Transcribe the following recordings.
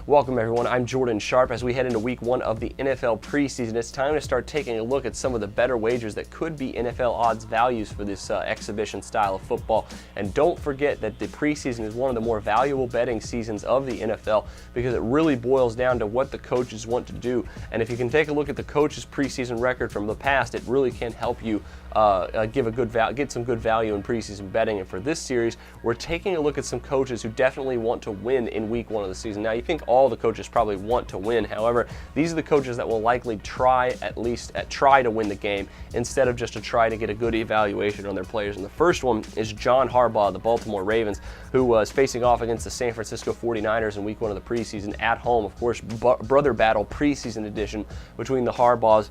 Welcome everyone, I'm Jordan Sharp. As we head into week 1 of the NFL preseason, it's time to start taking a look at some of the better wagers that could be NFL odds values for this exhibition style of football. And don't forget that the preseason is one of the more valuable betting seasons of the NFL because it really boils down to what the coaches want to do. And if you can take a look at the coaches' preseason record from the past, it really can help you get some good value in preseason betting. And for this series, we're taking a look at some coaches who definitely want to win in week 1 of the season. Now, you think all the coaches probably want to win. However, these are the coaches that will likely try to win the game instead of just to try to get a good evaluation on their players. And the first one is John Harbaugh, the Baltimore Ravens, who was facing off against the San Francisco 49ers in week 1 of the preseason at home. Of course, brother battle preseason edition between the Harbaughs.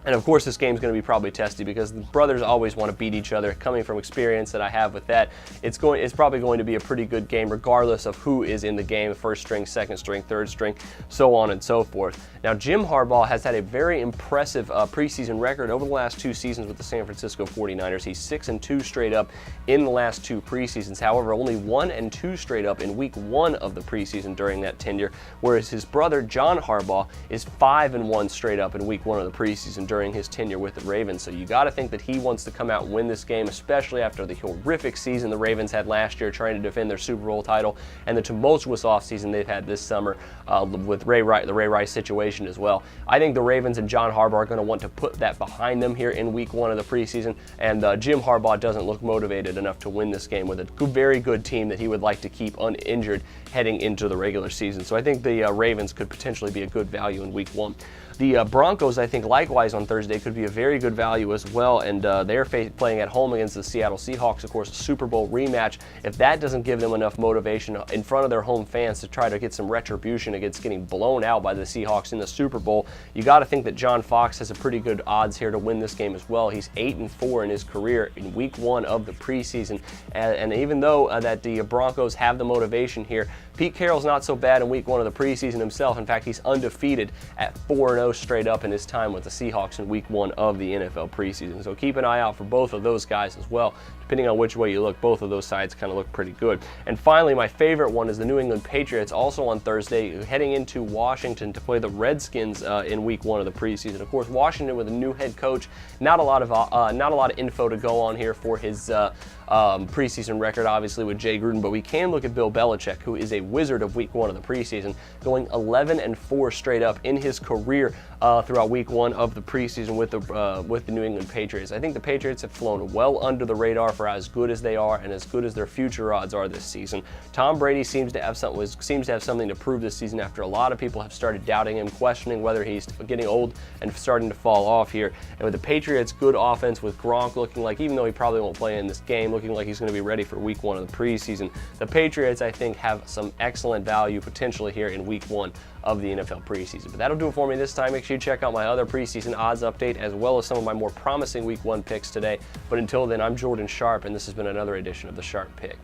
And of course, this game's going to be probably testy because the brothers always want to beat each other. Coming from experience that I have with that, it's probably going to be a pretty good game regardless of who is in the game, first string, second string, third string, so on and so forth. Now, Jim Harbaugh has had a very impressive preseason record over the last 2 seasons with the San Francisco 49ers. He's 6-2 straight up in the last 2 preseasons. However, only 1-2 straight up in week 1 of the preseason during that tenure, whereas his brother John Harbaugh is 5-1 straight up in week 1 of the preseason during his tenure with the Ravens. So you got to think that he wants to come out and win this game, especially after the horrific season the Ravens had last year trying to defend their Super Bowl title and the tumultuous offseason they've had this summer with the Ray Rice situation as well. I think the Ravens and John Harbaugh are going to want to put that behind them here in week 1 of the preseason, and Jim Harbaugh doesn't look motivated enough to win this game with a very good team that he would like to keep uninjured heading into the regular season. So I think the Ravens could potentially be a good value in week 1. The Broncos, I think, likewise on Thursday could be a very good value as well, and they're playing at home against the Seattle Seahawks, of course, a Super Bowl rematch. If that doesn't give them enough motivation in front of their home fans to try to get some retribution against getting blown out by the Seahawks in the Super Bowl, you got to think that John Fox has a pretty good odds here to win this game as well. He's 8-4 in his career in week 1 of the preseason, and even though that the Broncos have the motivation here, Pete Carroll's not so bad in week 1 of the preseason himself. In fact, he's undefeated at 4-0 straight up in his time with the Seahawks in week 1 of the NFL preseason. So keep an eye out for both of those guys as well. Depending on which way you look, both of those sides kind of look pretty good. And finally, my favorite one is the New England Patriots, also on Thursday, heading into Washington to play the Redskins in week 1 of the preseason. Of course, Washington with a new head coach, not a lot of info to go on here for his preseason record, obviously, with Jay Gruden, but we can look at Bill Belichick, who is a wizard of week 1 of the preseason, going 11-4 straight up in his career throughout week 1 of the preseason with the New England Patriots. I think the Patriots have flown well under the radar for as good as they are and as good as their future odds are this season. Tom Brady seems to have something to prove this season after a lot of people have started doubting him, questioning whether he's getting old and starting to fall off here. And with the Patriots' good offense, with Gronk looking like, even though he probably won't play in this game, looking like he's going to be ready for week 1 of the preseason, the Patriots, I think, have some excellent value potentially here in week 1 of the NFL preseason. But that'll do it for me this time. Make sure you check out my other preseason odds update as well as some of my more promising week 1 picks today. But until then, I'm Jordan Sharp, and this has been another edition of the Sharp Pick.